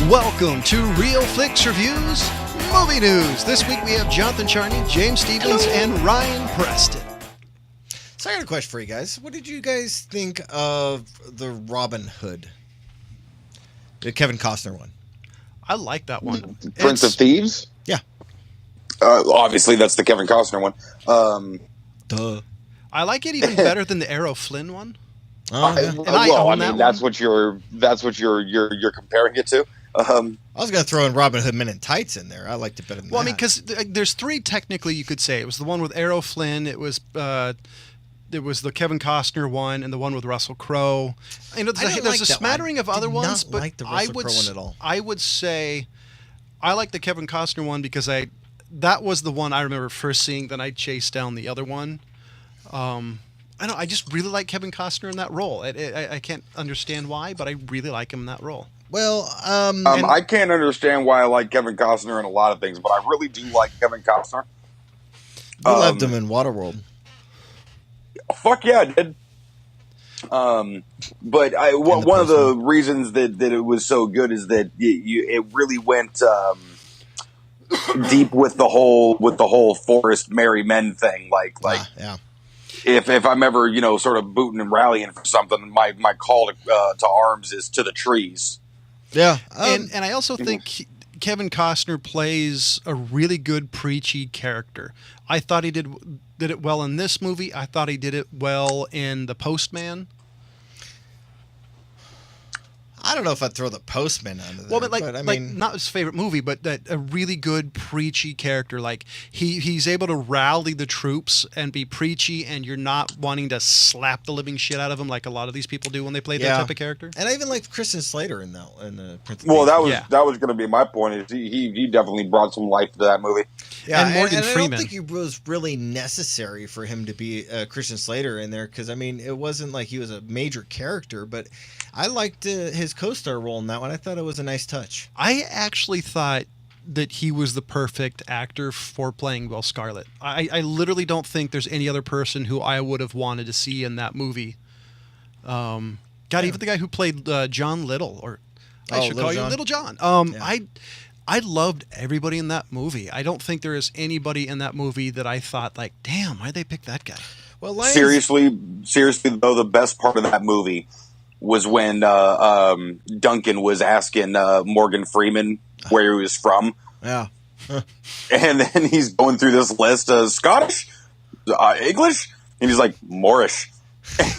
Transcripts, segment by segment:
Welcome to Real Flix Reviews Movie News. This week we have Jonathan Charney, James Stevens, and Ryan Preston. So I got a question for you guys. What did you guys think of the Robin Hood? The Kevin Costner one. I like that one. Prince of Thieves? Yeah. Obviously, that's the Kevin Costner one. Duh. I like it even better than the Errol Flynn one. Oh, yeah. I mean, that's what you're comparing it to. I was going to throw in Robin Hood Men in Tights in there. I liked it better than that. Well, I mean, because there's three technically you could say. It was the one with Errol Flynn, it was the Kevin Costner one, and the one with Russell Crowe. You know, there's a smattering of other ones, but like the Russell Crowe one at all. I would say I like the Kevin Costner one because that was the one I remember first seeing. Then I chased down the other one. I just really like Kevin Costner in that role. I can't understand why, but I really like him in that role. Well, I can't understand why I like Kevin Costner in a lot of things, but I really do like Kevin Costner. you loved him in Waterworld. Fuck yeah, I did. But one of the reasons that it was so good is that it really went deep with the whole Forrest Merry Men thing. Yeah. If I'm ever sort of booting and rallying for something, my call to arms is to the trees. Yeah, and I also think Kevin Costner plays a really good preachy character. I thought he did it well in this movie. I thought he did it well in The Postman. I don't know if I'd throw The Postman under there. Well, but I mean, not his favorite movie, but a really good preachy character. Like he's able to rally the troops and be preachy, and you're not wanting to slap the living shit out of him like a lot of these people do when they play that type of character. And I even liked Kristen Slater in the Prince of Well, Thieves. that was going to be my point. Is he definitely brought some life to that movie. Yeah, and Morgan and Freeman. I don't think it was really necessary for him to be Christian Slater in there because, I mean, it wasn't like he was a major character, but I liked his co-star role in that one. I thought it was a nice touch. I actually thought that he was the perfect actor for playing Will Scarlet. I literally don't think there's any other person who I would have wanted to see in that movie. Even the guy who played John Little, or I should call you Little John. I loved everybody in that movie. I don't think there is anybody in that movie that I thought, like, damn, why'd they pick that guy? Well, Seriously, though, the best part of that movie was when Duncan was asking Morgan Freeman where he was from. Yeah. And then he's going through this list of Scottish, English, and he's like, Moorish.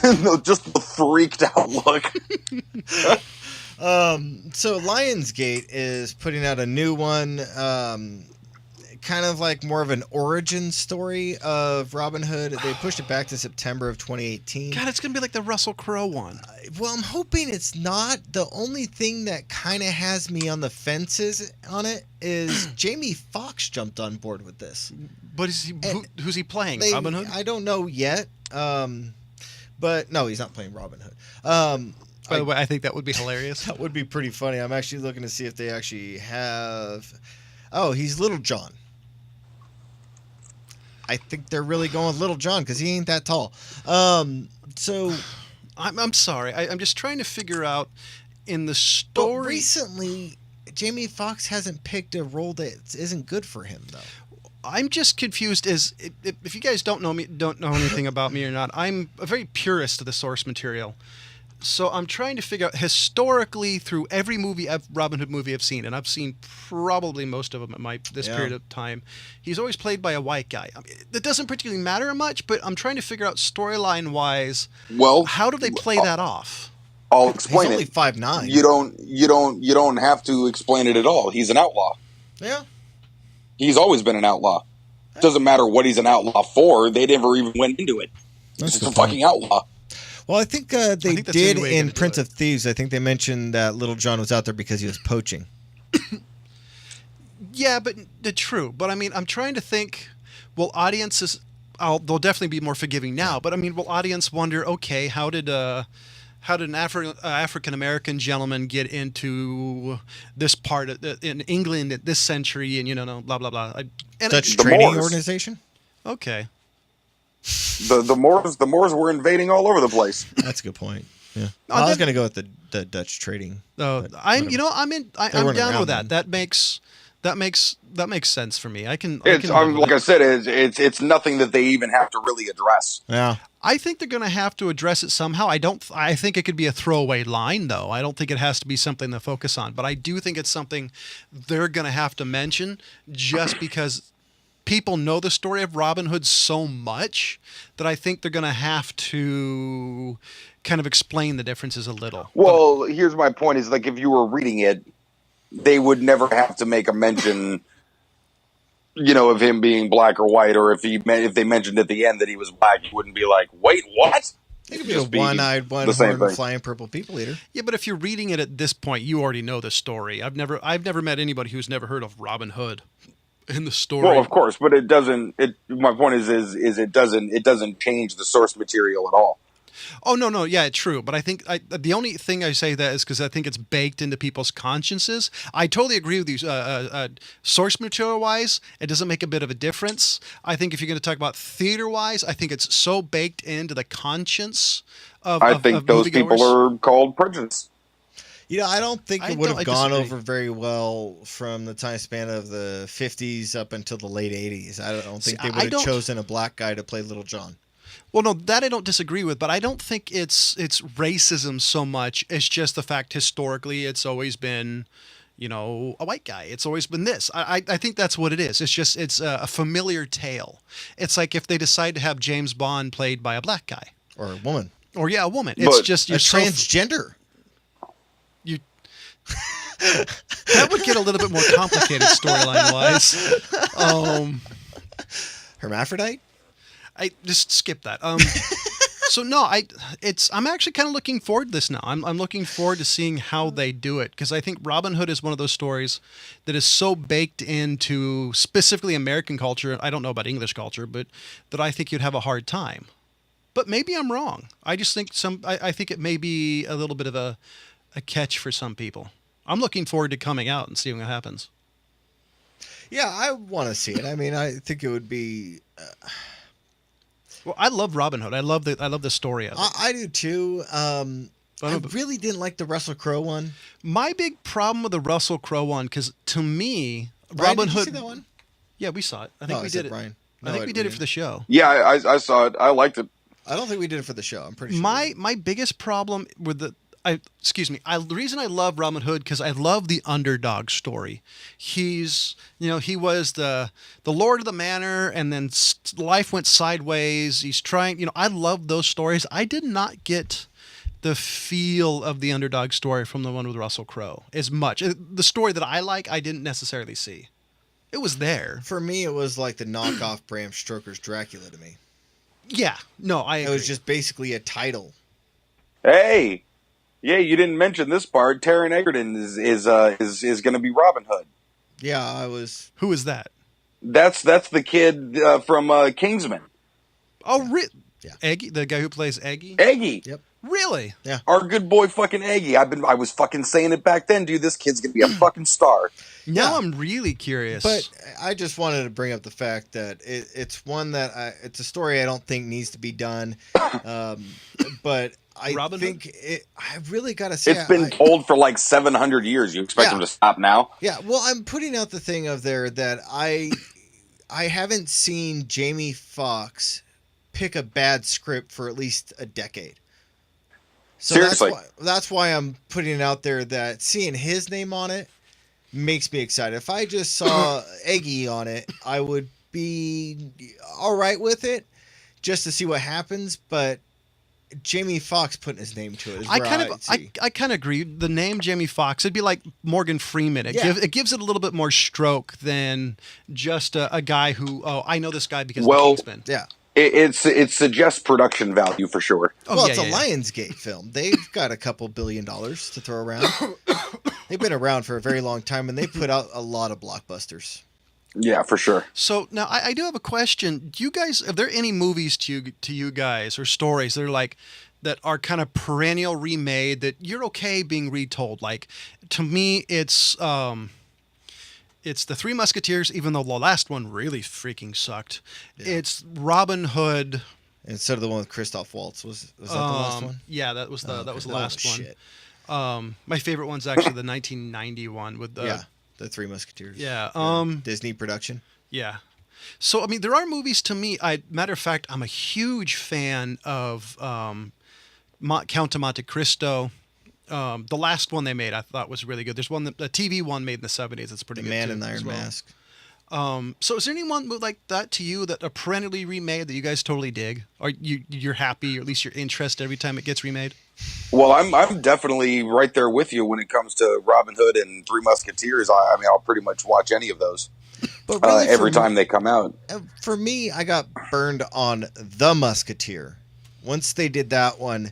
And just the freaked out look. So Lionsgate is putting out a new one, kind of like more of an origin story of Robin Hood. They pushed it back to September of 2018. God, it's going to be like the Russell Crowe one. Well, I'm hoping it's not. The only thing that kind of has me on the fences on it is Jamie Foxx jumped on board with this. But who's he playing? Robin Hood? I don't know yet. But no, he's not playing Robin Hood. By the way, I think that would be hilarious. That would be pretty funny. I'm actually looking to see if they actually have... Oh, he's Little John. I think they're really going with Little John because he ain't that tall. So... I'm sorry. I'm just trying to figure out in the story... But recently, Jamie Foxx hasn't picked a role that isn't good for him, though. I'm just confused if you guys don't know anything about me or not, I'm a very purist of the source material. So I'm trying to figure out historically through every Robin Hood movie I've seen, and I've seen probably most of them at this period of time, he's always played by a white guy. I mean, it doesn't particularly matter much, but I'm trying to figure out storyline wise, how do they play that off? I'll explain He's it. only 5'9". You don't have to explain it at all. He's an outlaw. Yeah. He's always been an outlaw. Doesn't matter what he's an outlaw for. They never even went into it. That's He's just a fucking outlaw. Well, I think they that's did the way in to do Prince it. of Thieves. I think they mentioned that Little John was out there because he was poaching. Yeah, but true. But I mean, I'm trying to think. Well, audiences, they'll definitely be more forgiving now. But I mean, will audience wonder? Okay, how did an African American gentleman get into this part in England at this century? And blah blah blah. Dutch training organization. Okay. The Moors were invading all over the place. That's a good point. Yeah. I was going to go with the the Dutch trading. Oh, but I'm whatever. I'm weren't down around with that. then. That makes sense for me. I can It's live with like it. I said, it's nothing that they even have to really address. Yeah. I think they're going to have to address it somehow. I think it could be a throwaway line though. I don't think it has to be something to focus on, but I do think it's something they're going to have to mention just because people know the story of Robin Hood so much that I think they're going to have to kind of explain the differences a little. Well, here's my point: is like if you were reading it, they would never have to make a mention, of him being black or white, or if they mentioned at the end that he was black, you wouldn't be like, "Wait, what?" It could be a one-eyed, the same one-horned, thing. flying purple people eater. Yeah, but if you're reading it at this point, you already know the story. I've never met anybody who's never heard of Robin Hood in the story. Well, of course, but it doesn't. My point is it doesn't change the source material at all. Oh no, yeah, true. But I think the only thing I say that is because I think it's baked into people's consciences. I totally agree with you. Source material wise, it doesn't make a bit of a difference. I think if you're going to talk about theater wise, I think it's so baked into the conscience of. I think those people are called prejudice. I don't think I it would don't- have I gone disagree. over very well from the time span of the 50s up until the late 80s. I don't think they would have chosen a black guy to play Little John. Well, no, that I don't disagree with, but I don't think it's racism so much. It's just the fact historically it's always been, a white guy. It's always been this. I think that's what it is. It's a familiar tale. It's like if they decide to have James Bond played by a black guy Or a woman. or a woman. It's But just A transgender. that would get a little bit more complicated storyline wise. Hermaphrodite? I just skip that. So no, I'm actually kind of looking forward to this now. I'm looking forward to seeing how they do it because I think Robin Hood is one of those stories that is so baked into specifically American culture. I don't know about English culture, but that I think you'd have a hard time. But maybe I'm wrong. I just think I think it may be a little bit of a catch for some people. I'm looking forward to coming out and seeing what happens. Yeah, I want to see it. I mean, I think it would be. Well, I love Robin Hood. I love the story of it. I do too. I really didn't like the Russell Crowe one. My big problem with the Russell Crowe one, because to me, Brian, Robin did you Hood. see that one? Yeah, we saw it. I think Oh, we I said did it. Brian. I think we did it for the show. Yeah, I saw it. I liked it. I don't think we did it for the show. I'm pretty sure. My biggest problem with the reason I love Robin Hood because I love the underdog story. He's he was the lord of the manor, and then life went sideways. He's trying. I love those stories. I did not get the feel of the underdog story from the one with Russell Crowe as much. The story that I like, I didn't necessarily see. It was there. For me, it was like the knockoff Bram Stoker's Dracula to me. Yeah. No, I agree. It was just basically a title. Hey, yeah, you didn't mention this part. Taron Egerton is going to be Robin Hood. Yeah, I was. Who is that? That's the kid from Kingsman. Oh, Yeah. Eggy, the guy who plays Eggy. Eggy. Yep. Really? Yeah. Our good boy fucking Eggy. I was fucking saying it back then, dude. This kid's gonna be a fucking star. Now Yeah. I'm really curious. But I just wanted to bring up the fact that it's one that it's a story I don't think needs to be done. But I Robin think I really got to say It's been told for like 700 years. You expect Yeah. him to stop now? Yeah, well, I'm putting out the thing of there that I haven't seen Jamie Foxx pick a bad script for at least a decade. So Seriously. that's why I'm putting it out there that seeing his name on it makes me excited. If I just saw Eggy on it, I would be all right with it just to see what happens, but Jamie Foxx putting his name to it is where I kind of agree. The name Jamie Foxx, it'd be like Morgan Freeman. It gives it a little bit more stroke than just a guy who, I know this guy because of Kingsman. Yeah. It suggests production value for sure. Oh, Well, yeah, it's a yeah, yeah. Lionsgate film. They've got a couple $1 billion to throw around. They've been around for a very long time, and they put out a lot of blockbusters. Yeah, for sure. So now I do have a question. Do you guys, are there any movies to you guys or stories that are kind of perennial remade that you're okay being retold? Like, to me, it's the Three Musketeers, even though the last one really freaking sucked. Yeah. It's Robin Hood. Instead of the one with Christoph Waltz, was that the last one? Yeah, that was the last one. Shit. My favorite one's actually the 1991 with the Yeah, the Three Musketeers. Yeah, Disney production. yeah. So I mean, there are movies to me. Matter of fact, I'm a huge fan of Count of Monte Cristo. The last one they made, I thought was really good. There's one a TV one made in the 70s that's pretty The good Man too, in the as Iron well. Mask. So is there anyone like that to you that are perennially remade that you guys totally dig, or you're happy, or at least you're interested every time it gets remade? Well, I'm definitely right there with you when it comes to Robin Hood and Three Musketeers. I mean, I'll pretty much watch any of those But really, every time they come out. For me, I got burned on The Musketeer. Once they did that one,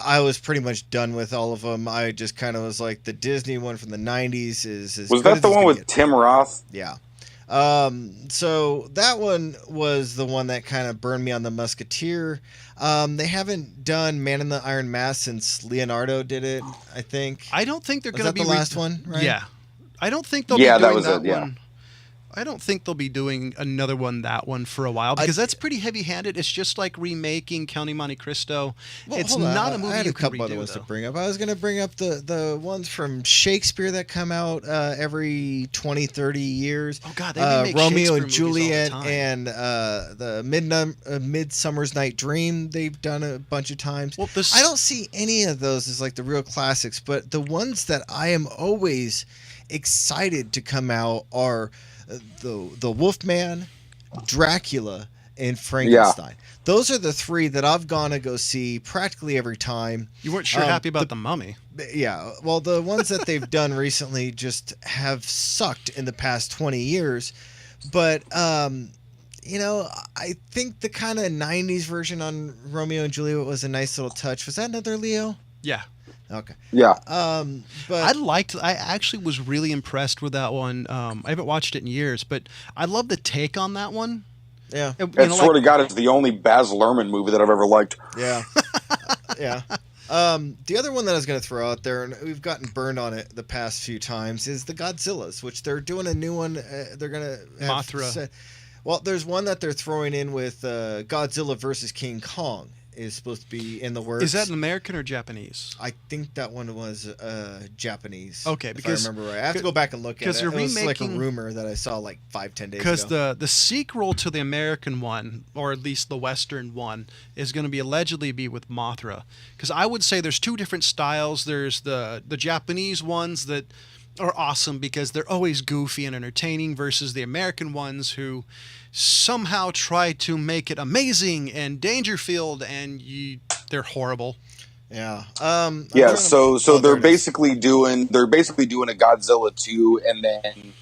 I was pretty much done with all of them. I just kind of was like, the Disney one from the 90s is as Was good that as the it's one gonna with get. Tim Roth? Yeah. So that one was the one that kind of burned me on The Musketeer. They haven't done Man in the Iron Mask since Leonardo did it, I think. I don't think they're Was going to that be the last one, right? Yeah, I don't think they'll Yeah, be that doing was that it, yeah. one. I don't think they'll be doing another one for a while because that's pretty heavy-handed. It's just like remaking County Monte Cristo. Well, It's hold on. not a movie I had you a can couple other redo, ones to though. bring up. I was going to bring up the ones from Shakespeare that come out every 20, 30 years. Oh God, they remake Romeo Shakespeare and movies all the Juliet time. and the Midsummer's Night Dream. They've done a bunch of times. Well, this- I don't see any of those as like the real classics, but the ones that I am always excited to come out are the Wolfman, Dracula, and Frankenstein. Those are the three that I've gone to go see practically every time. You weren't sure happy about the Mummy. Yeah, well, the ones that they've done recently just have sucked in the past 20 years. But, you know, I think the kind of 90s version on Romeo and Juliet was a nice little touch. Was that another Leo? Yeah. Okay. Yeah. But I actually was really impressed with that one. I haven't watched it in years, but I love the take on that one. yeah, I swear to God, it's the only Baz Luhrmann movie that I've ever liked. yeah, yeah. The other one that I was going to throw out there, and we've gotten burned on it the past few times, is the Godzillas, which they're doing a new one. They're going to Mothra. Well, there's one that they're throwing in with Godzilla versus King Kong is supposed to be in the works. Is that an American or Japanese? I think that one was Japanese. Okay, if because- I remember right. I have to go back and look at it. because they're It was like a remaking- rumor that I saw like 5-10 days Because ago. the sequel to the American one, or at least the Western one, is going to be allegedly be with Mothra. Because I would say there's two different styles. There's the Japanese ones that are awesome because they're always goofy and entertaining, versus the American ones who somehow try to make it amazing and Dangerfield, and they're horrible. Yeah. Yeah, so there they're it is. basically doing a Godzilla 2, and then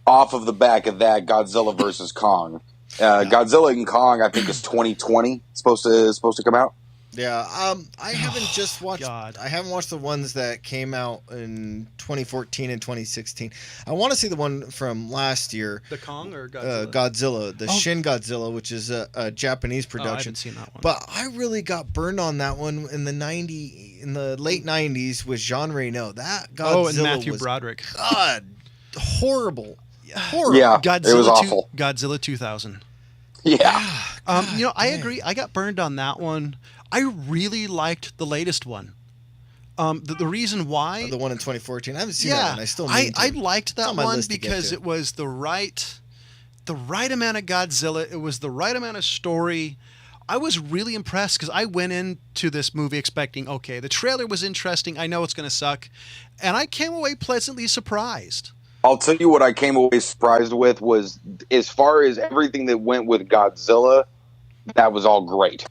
off of the back of that, Godzilla versus Kong. Godzilla and Kong, I think, is 2020 supposed to come out. Yeah, I haven't just watched. God. I haven't watched the ones that came out in 2014 and 2016. I want to see the one from last year, The Kong or Godzilla? Godzilla, the Oh. Shin Godzilla, which is a Japanese Oh, I production. haven't seen that one. But I really got burned on that one in the late 90s with Jean Reno. That Godzilla and Matthew was Broderick. God horrible. Horrible. Yeah, Godzilla it was awful. Godzilla 2000. Yeah, I agree. I got burned on that one. I really liked the latest one. The reason why, The one in 2014. I haven't seen that one. I still need to. I liked that on my one list to get because to. it was the right amount of Godzilla. It was the right amount of story. I was really impressed because I went into this movie expecting, okay, the trailer was interesting. I know it's going to suck, and I came away pleasantly surprised. I'll tell you what I came away surprised with was, as far as everything that went with Godzilla, that was all great.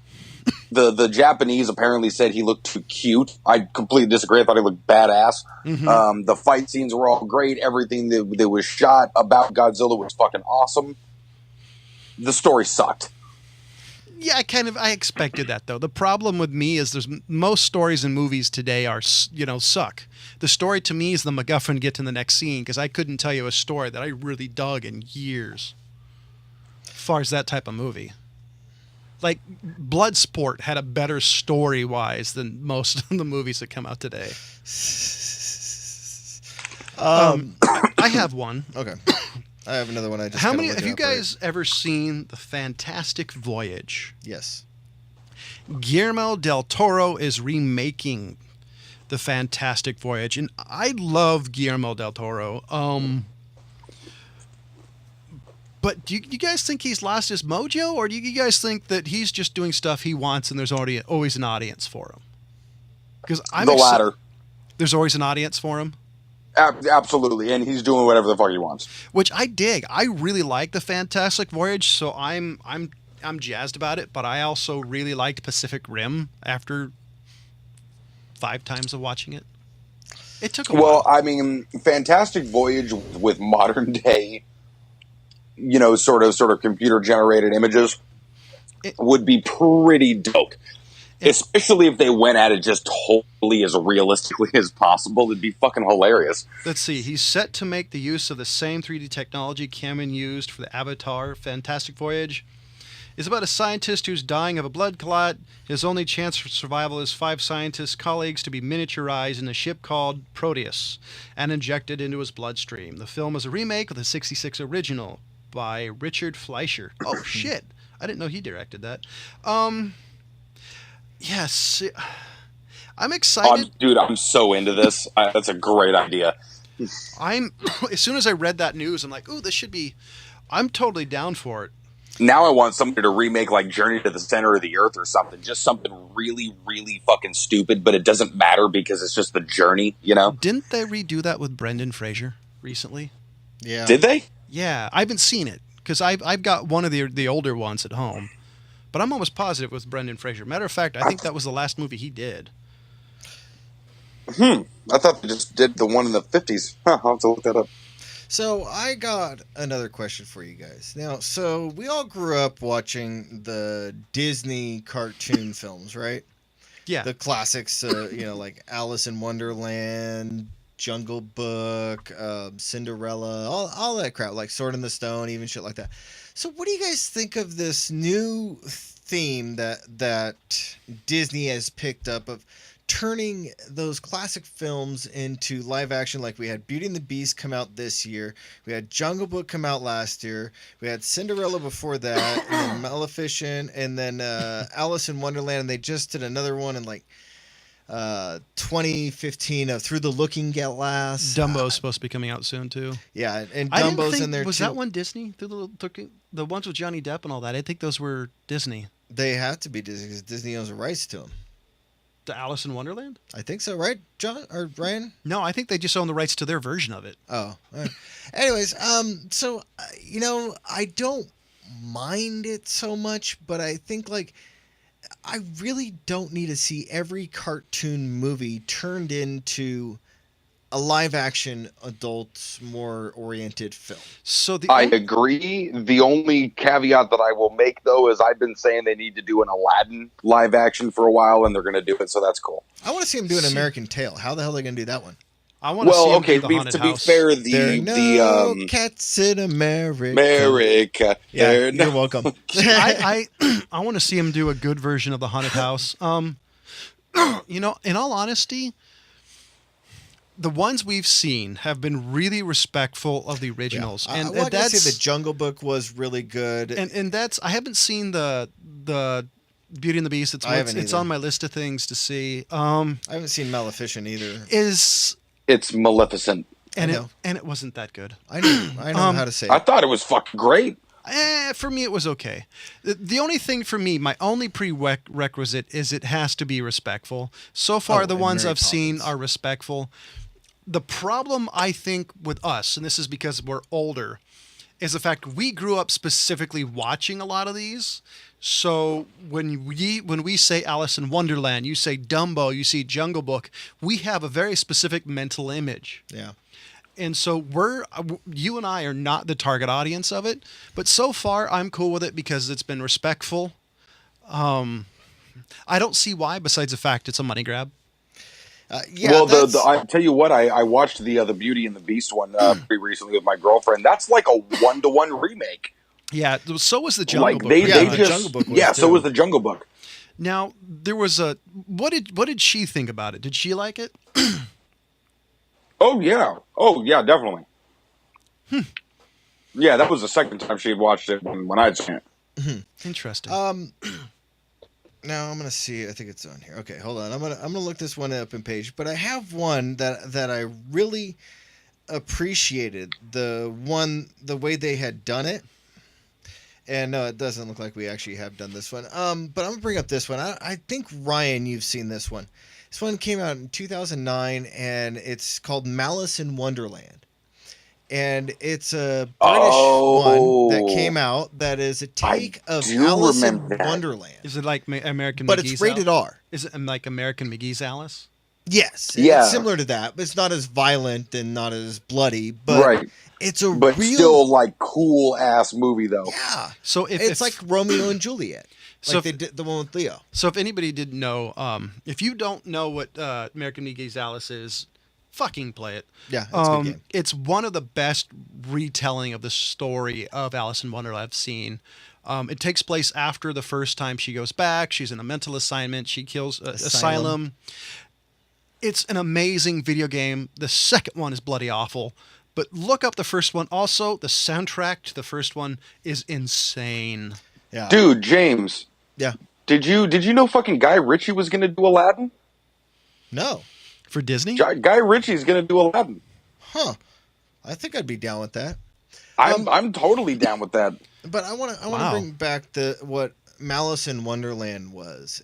The Japanese apparently said he looked too cute. I completely disagree. I thought he looked badass. Mm-hmm. The fight scenes were all great. Everything that was shot about Godzilla was fucking awesome. The story sucked. Yeah, I expected that though. The problem with me is most stories in movies today are, suck. The story to me is the MacGuffin to get to the next scene, because I couldn't tell you a story that I really dug in years. As far as that type of movie. Like Bloodsport had a better story-wise than most of the movies that come out today. I have one. Okay. I have another one. I just How gotta many look have it you up, right? guys ever seen The Fantastic Voyage? Yes. Guillermo del Toro is remaking The Fantastic Voyage, and I love Guillermo del Toro. But do you guys think he's lost his mojo, or do you guys think that he's just doing stuff he wants and there's already always an audience for him? Because The latter. There's always an audience for him. Absolutely, and he's doing whatever the fuck he wants. Which I dig. I really like The Fantastic Voyage, so I'm jazzed about it. But I also really liked Pacific Rim after 5 times of watching it. It took a while. Well, I mean, Fantastic Voyage with modern day, sort of computer generated images would be pretty dope. Especially if they went at it just totally as realistically as possible. It'd be fucking hilarious. Let's see. He's set to make the use of the same 3D technology Cameron used for the Avatar Fantastic Voyage. It's about a scientist who's dying of a blood clot. His only chance for survival is 5 scientist colleagues to be miniaturized in a ship called Proteus and injected into his bloodstream. The film is a remake of the '66 original by Richard Fleischer. Oh, shit. I didn't know he directed that. Yes. I'm excited. Dude, I'm so into this. That's a great idea. As soon as I read that news, I'm like, ooh, this should be... I'm totally down for it. Now I want somebody to remake like Journey to the Center of the Earth or something. Just something really, really fucking stupid, but it doesn't matter because it's just the journey, Didn't they redo that with Brendan Fraser recently? Yeah. Did they? Yeah, I haven't seen it because I've got one of the older ones at home, but I'm almost positive it was Brendan Fraser. Matter of fact, I think that was the last movie he did. I thought they just did the one in the 50s. I'll have to look that up. So I got another question for you guys. Now, so we all grew up watching the Disney cartoon films, right? Yeah. The classics, like Alice in Wonderland, Jungle Book, Cinderella, all that crap, like Sword in the Stone, even shit like that. So what do you guys think of this new theme that Disney has picked up of turning those classic films into live action? Like we had Beauty and the Beast come out this year, we had Jungle Book come out last year, we had Cinderella before that, and then Maleficent, and then Alice in Wonderland, and they just did another one in like 2015 of Through the Looking Glass. Dumbo's supposed to be coming out soon too. Yeah, and Dumbo's in there was too. that one Disney? The ones with Johnny Depp and all that. I think those were Disney. They have to be Disney because Disney owns the rights to them. The Alice in Wonderland? I think so, right, John or Ryan? No, I think they just own the rights to their version of it. Oh, all right. Anyways, so I don't mind it so much, but I think like I really don't need to see every cartoon movie turned into a live-action, adult, more oriented film. So I agree. The only caveat that I will make, though, is I've been saying they need to do an Aladdin live action for a while, and they're going to do it, so that's cool. I want to see them do an American Tale. How the hell are they going to do that one? I want to see them do the to haunted be house. fair, There are no cats in America. America. Yeah, you're welcome. I want to see him do a good version of the haunted house. In all honesty, the ones we've seen have been really respectful of the originals, Yeah. and I that's say the Jungle Book was really good. and that's I haven't seen the Beauty and the Beast. It's I haven't it's either. on my list of things to see. I haven't seen Maleficent either. It's Maleficent. And I know. it wasn't that good. I know how to say I it. thought it was fucking great. For me, it was okay. The only thing for me, my only prerequisite is it has to be respectful. So far, the and ones Mary I've seen Poppins. are respectful. The problem, I think, with us, and this is because we're older, is the fact we grew up specifically watching a lot of these. So when we say Alice in Wonderland, you say Dumbo, you see Jungle Book, we have a very specific mental image. Yeah. And so you and I are not the target audience of it, but so far I'm cool with it because it's been respectful. I don't see why, besides the fact it's a money grab. Yeah. Well, I tell you what, I watched the Beauty and the Beast one pretty recently with my girlfriend. That's like a 1-to-1 remake. Yeah, so was the Jungle Book. They the just Jungle Book was so too. was the Jungle Book. Now there was what did she think about it? Did she like it? Oh yeah, definitely. Yeah, that was the second time she had watched it when I'd seen it. Interesting. Now I'm gonna see. I think it's on here. Okay, hold on. I'm gonna look this one up in page. But I have one that I really appreciated the way they had done it. And no, it doesn't look like we actually have done this one. But I'm gonna bring up this one. I think Ryan, you've seen this one. This one came out in 2009, and it's called Malice in Wonderland. And it's a British one that came out that is a take of Alice in Wonderland. Is it like American But McGee's it's rated R. Is it like American McGee's Alice? Yes. Yeah. It's similar to that, but it's not as violent and not as bloody. But Right. it's a But real... still, like, cool ass movie though. Yeah. So it's like Romeo and Juliet. So Like they did the one with Leo. So if anybody didn't know, if you don't know what American McGee's Alice is, fucking play it. Yeah, it's a good game. It's one of the best retelling of the story of Alice in Wonderland I've seen. It takes place after the first time she goes back. She's in a mental assignment. She kills asylum. It's an amazing video game. The second one is bloody awful. But look up the first one. Also, the soundtrack to the first one is insane. Yeah. Dude, James. Yeah. Did you know fucking Guy Ritchie was gonna do Aladdin? No. For Disney? Guy Ritchie's gonna do Aladdin. Huh. I think I'd be down with that. I'm totally down with that. But I want to Wow. bring back what Malice in Wonderland was.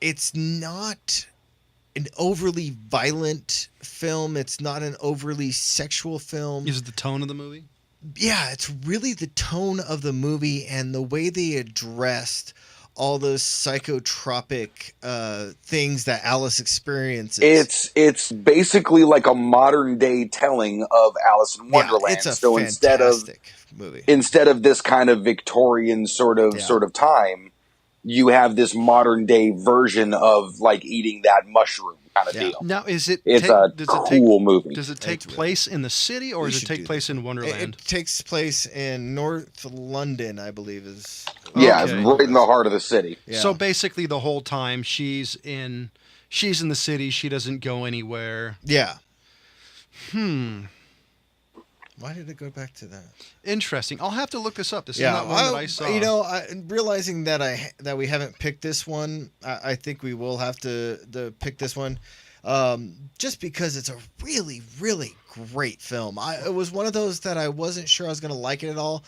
It's not an overly violent film. It's not an overly sexual film. Is it the tone of the movie? Yeah, it's really the tone of the movie and the way they addressed all those psychotropic things that Alice experiences. It's basically like a modern day telling of Alice in Wonderland. It's a so fantastic movie. instead of this kind of Victorian sort of time, you have this modern day version of like eating that mushroom kind of Yeah. deal. Now, is it? It's a cool movie. Does it take It's really- place in the city, or We does it should take do place in It Wonderland? takes place in North London, I believe. Yeah, Okay. it's right in the heart of the city. Yeah. So basically, the whole time she's in the city. She doesn't go anywhere. Yeah. Why did it go back to that? Interesting. I'll have to look this up. This Yeah, is not one that I saw. You know, realizing that we haven't picked this one, I think we will have to pick this one, just because it's a really, really great film. It was one of those that I wasn't sure I was going to like it at all.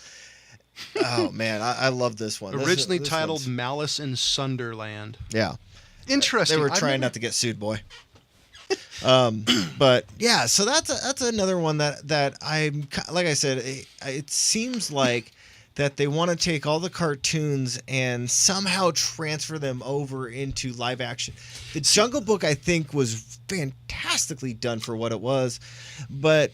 Oh man, I love this one. Originally This titled one's- Malice in Sunderland. Yeah. Interesting. They were I've trying never- not to get sued, boy. But yeah, so that's another one that I'm like I said, it seems like that they want to take all the cartoons and somehow transfer them over into live action. The Jungle Book, I think, was fantastically done for what it was, but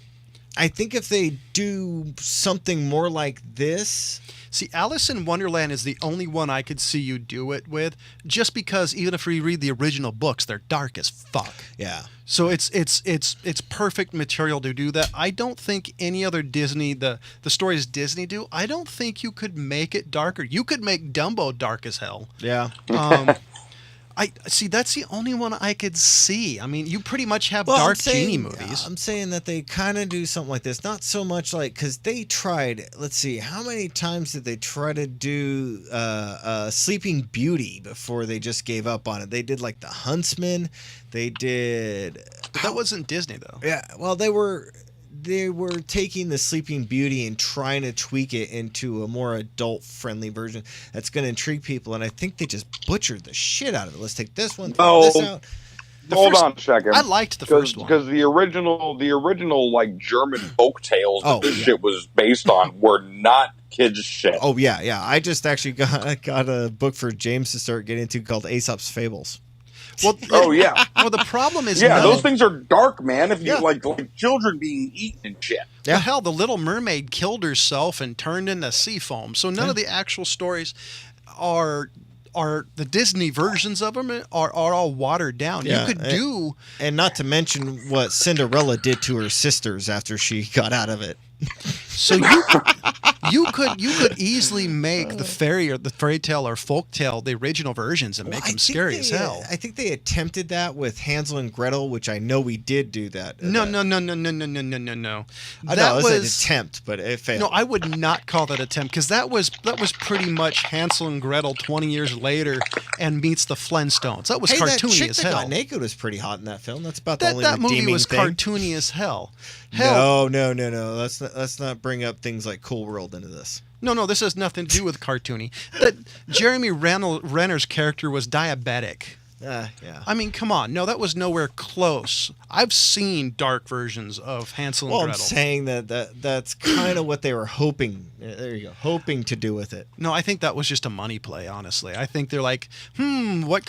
I think if they do something more like this. See, Alice in Wonderland is the only one I could see you do it with, just because even if we read the original books, they're dark as fuck. Yeah. So it's perfect material to do that. I don't think any other Disney, the stories Disney do, I don't think you could make it darker. You could make Dumbo dark as hell. Yeah. I see. That's the only one I could see. I mean, you pretty much have dark genie movies. I'm saying that they kind of do something like this. Not so much like, because they tried, let's see, how many times did they try to do Sleeping Beauty before they just gave up on it? They did like The Huntsman. They did. But that wasn't Disney though. Yeah, well, they were taking the Sleeping Beauty and trying to tweak it into a more adult-friendly version that's going to intrigue people, and I think they just butchered the shit out of it. Let's take this one, throw this out. Hold on a second. I liked the first one because the original like German folk tales that this shit was based on were not kids shit. Oh yeah. I just actually got a book for James to start getting into called Aesop's Fables. Well, Oh yeah, well, the problem is those things are dark, man. If you Yeah. like children being eaten and shit. Yeah. Hell, the Little Mermaid killed herself and turned into sea foam. So none of the actual stories are the Disney versions of them are all watered down. Yeah, You could do And not to mention what Cinderella did to her sisters after she got out of it. so You could easily make the fairy tale or folk tale the original versions and make them scary as hell. I think they attempted that with Hansel and Gretel, which I know we did do that. No. No, That it was an was attempt, but it failed. no. I would not call that attempt because that was pretty much Hansel and Gretel 20 years later and meets the Flintstones. That was Hey, that cartoony chick as that hell. got naked was pretty hot in that film. That's about the That only that movie redeeming was thing. cartoony as hell. Hell, No. Let's not bring up things like Cool World into this. no. This has nothing to do with cartoony. That Jeremy Renner's character was diabetic. Yeah. I mean, come on. No, that was nowhere close. I've seen dark versions of Hansel and Well, I'm Gretel. saying that's kind of what they were hoping. There you go, hoping to do with it. No, I think that was just a money play. Honestly, I think they're like, what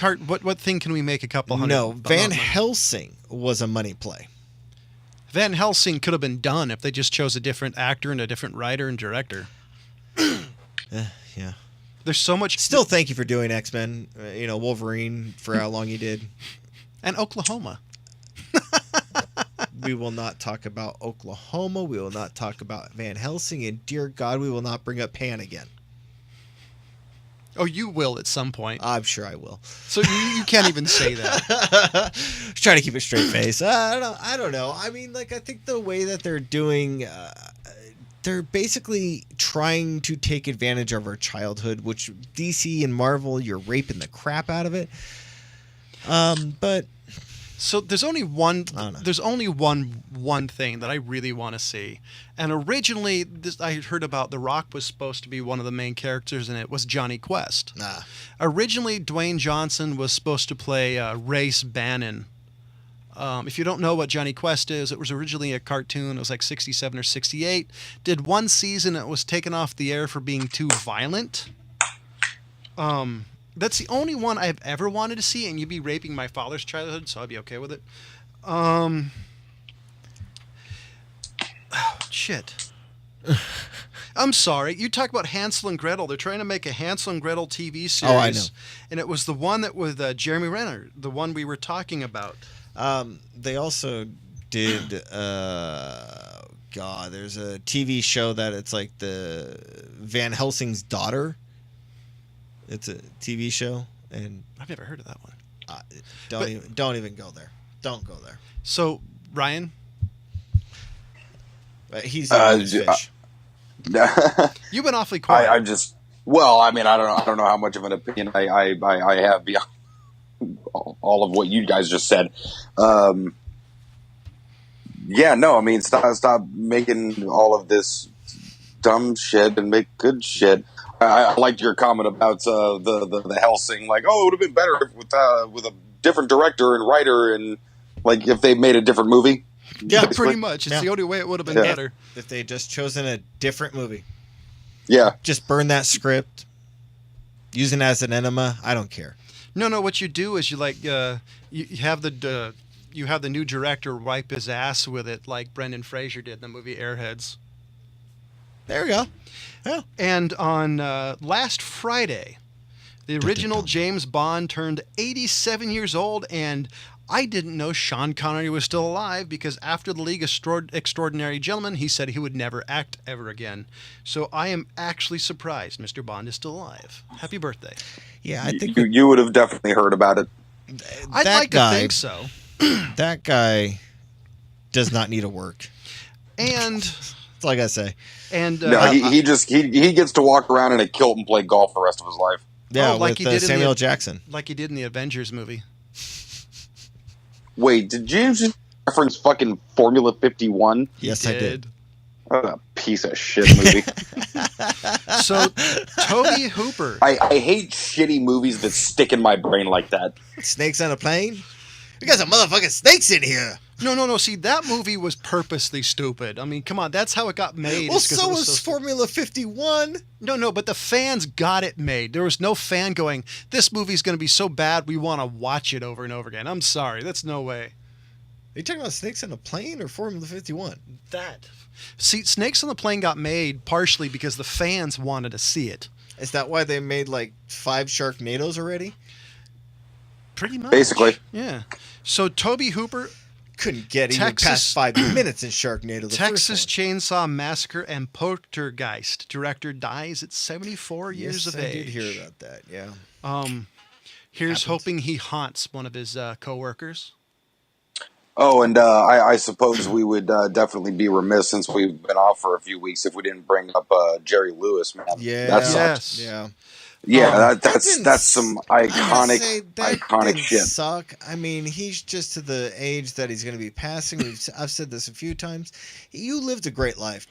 thing can we make a couple hundred? No, Van Helsing was a money play. Van Helsing could have been done if they just chose a different actor and a different writer and director. Yeah. There's so much. Still, thank you for doing X-Men. Wolverine for how long you did. And Oklahoma. We will not talk about Oklahoma. We will not talk about Van Helsing. And dear God, we will not bring up Pan again. Oh, you will at some point. I'm sure I will. So you can't even say that. Just trying to keep a straight face. I don't know. I mean, I think the way that they're doing, they're basically trying to take advantage of our childhood, which DC and Marvel, you're raping the crap out of it. But So there's only one. I don't know. There's only one thing that I really want to see. And originally, I heard about The Rock was supposed to be one of the main characters, and it was Johnny Quest. nah. Originally, Dwayne Johnson was supposed to play Race Bannon. If you don't know what Johnny Quest is, it was originally a cartoon. It was like 67 or 68. Did one season. It was taken off the air for being too violent. That's the only one I've ever wanted to see, and you'd be raping my father's childhood, so I'd be okay with it. Shit. I'm sorry. You talk about Hansel and Gretel. They're trying to make a Hansel and Gretel TV series. Oh, I know. And it was the one that with Jeremy Renner, the one we were talking about. They also did. God, there's a TV show that it's like the Van Helsing's daughter. It's a TV show, and I've never heard of that one. don't even go there. Don't go there. So, Ryan, He's eating his fish. you've been awfully quiet. I just, well, I mean, I don't know how much of an opinion I have beyond all of what you guys just said. Yeah, no, I mean, stop making all of this dumb shit and make good shit. I liked your comment about the Helsing, like, oh, it would have been better with a different director and writer, and like if they made a different movie. Yeah, basically. pretty much. It's the only way it would have been better. If they had just chosen a different movie, Yeah, just burn that script, use it as an enema. I don't care. No. What you do is you have the new director wipe his ass with it, like Brendan Fraser did in the movie Airheads. There we go. Yeah. And on last Friday, the original James Bond turned 87 years old, and I didn't know Sean Connery was still alive because after the League of Extraordinary Gentlemen, he said he would never act ever again. So I am actually surprised Mr. Bond is still alive. Happy birthday. Yeah, I think you would have definitely heard about it. I'd that like guy, to think so. That guy does not need to work. And That's all I gotta say. No, he gets to walk around in a kilt and play golf the rest of his life. Yeah, like with he did in Samuel the- Jackson. like he did in the Avengers movie. Wait, did you just reference fucking Formula 51? Yes, I did. What a piece of shit movie. So, Toby Hooper. I hate shitty movies that stick in my brain like that. Snakes on a plane? We got some motherfucking snakes in here. No. See, that movie was purposely stupid. I mean, come on. That's how it got made. Well, is 'cause so it was stupid. Formula 51. No, but the fans got it made. There was no fan going, this movie's going to be so bad we want to watch it over and over again. I'm sorry. That's no way. Are you talking about Snakes on a Plane or Formula 51? That. See, Snakes on the Plane got made partially because the fans wanted to see it. Is that why they made like 5 Sharknadoes already? Pretty much. Basically. Yeah. So Toby Hooper, couldn't get even past 5 minutes in Sharknado. The Texas first one. Chainsaw Massacre and Poltergeist. Director dies at 74 years of I age. did hear about that. Yeah. Here's Happens. hoping he haunts one of his co-workers. Oh, and I suppose we would definitely be remiss since we've been off for a few weeks if we didn't bring up Jerry Lewis, man. Yeah. That sucks. Yes. Yeah. Yeah, didn't that's some iconic that iconic didn't shit. suck. I mean, he's just to the age that he's going to be passing. I've said this a few times. You lived a great life,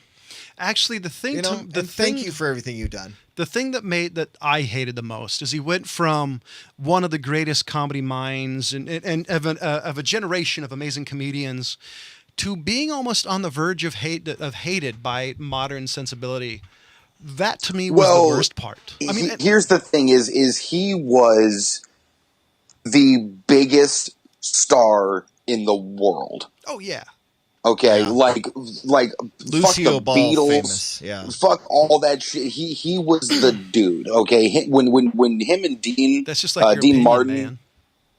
Actually, the thing thank you for everything you've done. the thing that I hated the most is he went from one of the greatest comedy minds and of a generation of amazing comedians to being almost on the verge of hated by modern sensibility. That to me was the worst part. I mean, Here's the thing: is he was the biggest star in the world. oh yeah, Okay, Yeah. like Lucio fuck the Ball Beatles, famous. Yeah. fuck all that shit. He was the dude. Okay, when him and Dean, that's just like your Dean opinion, Martin man.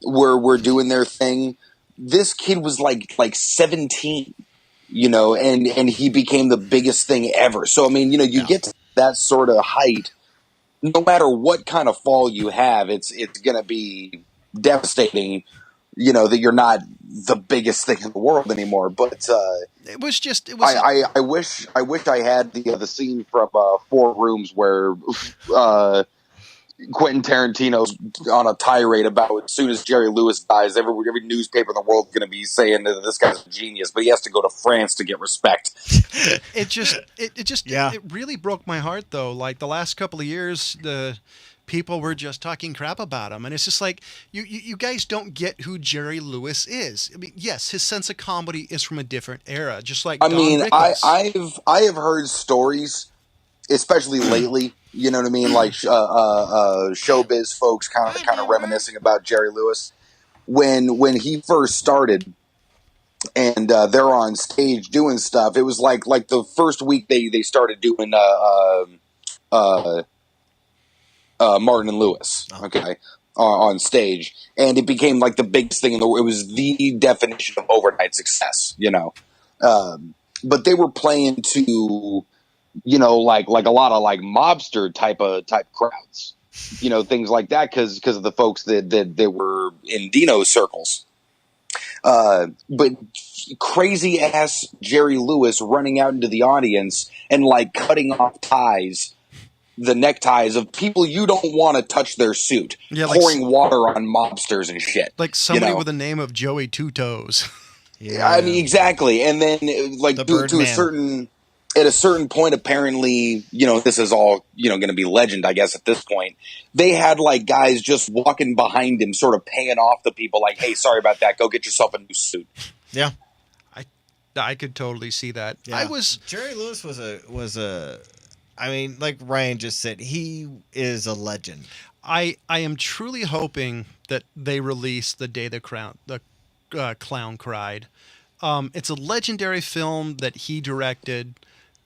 were doing their thing. This kid was like 17, you know, and he became the biggest thing ever. So I mean, you know, you get to that sort of height, no matter what kind of fall you have, it's gonna be devastating. You know that you're not the biggest thing in the world anymore. But It was. I wish I had the scene from Four Rooms where Quentin Tarantino's on a tirade about as soon as Jerry Lewis dies, every newspaper in the world is going to be saying that this guy's a genius, but he has to go to France to get respect. It really broke my heart though. Like the last couple of years, the people were just talking crap about him, and it's just like you guys don't get who Jerry Lewis is. I mean, yes, his sense of comedy is from a different era, just like I Don mean, Rickles. I have heard stories, especially lately. You know what I mean? Like showbiz folks kind of reminiscing about Jerry Lewis when he first started, and they're on stage doing stuff. It was like the first week they started doing Martin and Lewis, okay, on stage, and it became like the biggest thing in the world. It was the definition of overnight success, you know. But they were playing to, you know, like a lot of like mobster type crowds, you know, things like that, because of the folks that were in Dino's circles. But crazy ass Jerry Lewis running out into the audience and like cutting off the neckties of people you don't want to touch their suit, pouring water on mobsters and shit. Like somebody, you know? with the name of Joey Two Toes. Yeah. I mean, exactly. And then like at a certain point, apparently, you know, this is all, you know, going to be legend, I guess, at this point. They had like guys just walking behind him, sort of paying off the people like, hey, sorry about that. Go get yourself a new suit. Yeah. I could totally see that. Yeah. Jerry Lewis was a I mean, like Ryan just said, he is a legend. I am truly hoping that they release The Day the Clown Cried. It's a legendary film that he directed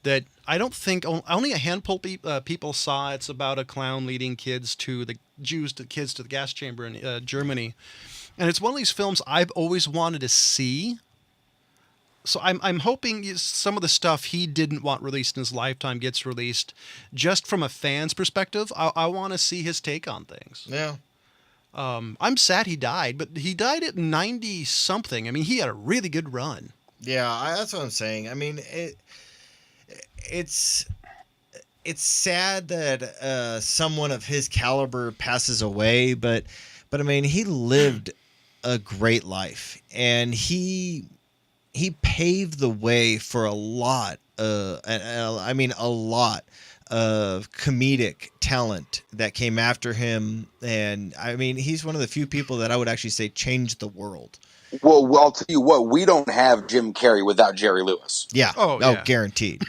that I don't think only a handful of people saw. It's about a clown leading kids to the gas chamber in Germany. And it's one of these films I've always wanted to see. So I'm hoping some of the stuff he didn't want released in his lifetime gets released, just from a fan's perspective. I want to see his take on things. Yeah. I'm sad he died, but he died at 90 something. I mean, he had a really good run. Yeah, that's what I'm saying. I mean, it's sad that someone of his caliber passes away, but I mean, he lived a great life, and he paved the way for a lot of comedic talent that came after him. And I mean, he's one of the few people that I would actually say changed the world. Well, I'll tell you what, we don't have Jim Carrey without Jerry Lewis. Yeah. Yeah. Guaranteed.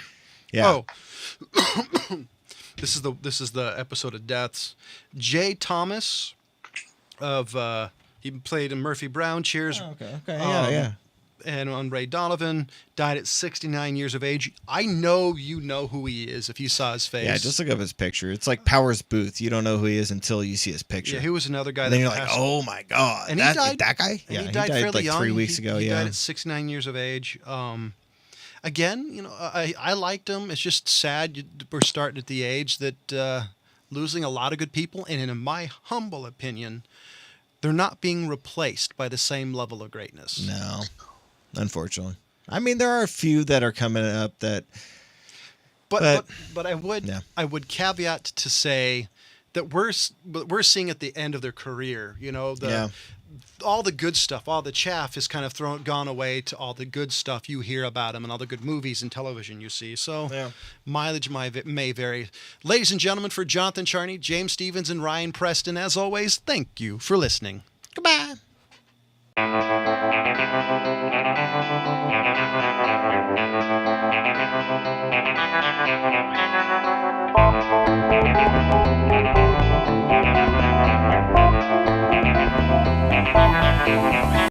Yeah. Oh, this is the episode of deaths. Jay Thomas he played in Murphy Brown. Cheers. Oh, okay. Yeah. and on Ray Donovan, died at 69 years of age. I know you know who he is if you saw his face. Yeah, just look up his picture. It's like Powers Booth. You don't know who he is until you see his picture. Yeah, he was another guy and that then you're like, passed. oh my god, And that, he died. that guy? And Yeah, he died fairly like young. 3 weeks ago. He Yeah, died at 69 years of age. Again, I liked him. It's just sad we're starting at the age that losing a lot of good people, and in my humble opinion, they're not being replaced by the same level of greatness. No, unfortunately. I mean, there are a few that are coming up that. But I would Yeah. I would caveat to say that we're seeing at the end of their career. All the good stuff, all the chaff is kind of gone away to all the good stuff you hear about them and all the good movies and television you see. So Yeah. mileage may vary. Ladies and gentlemen, for Jonathan Charney, James Stevens, and Ryan Preston, as always, thank you for listening. Goodbye.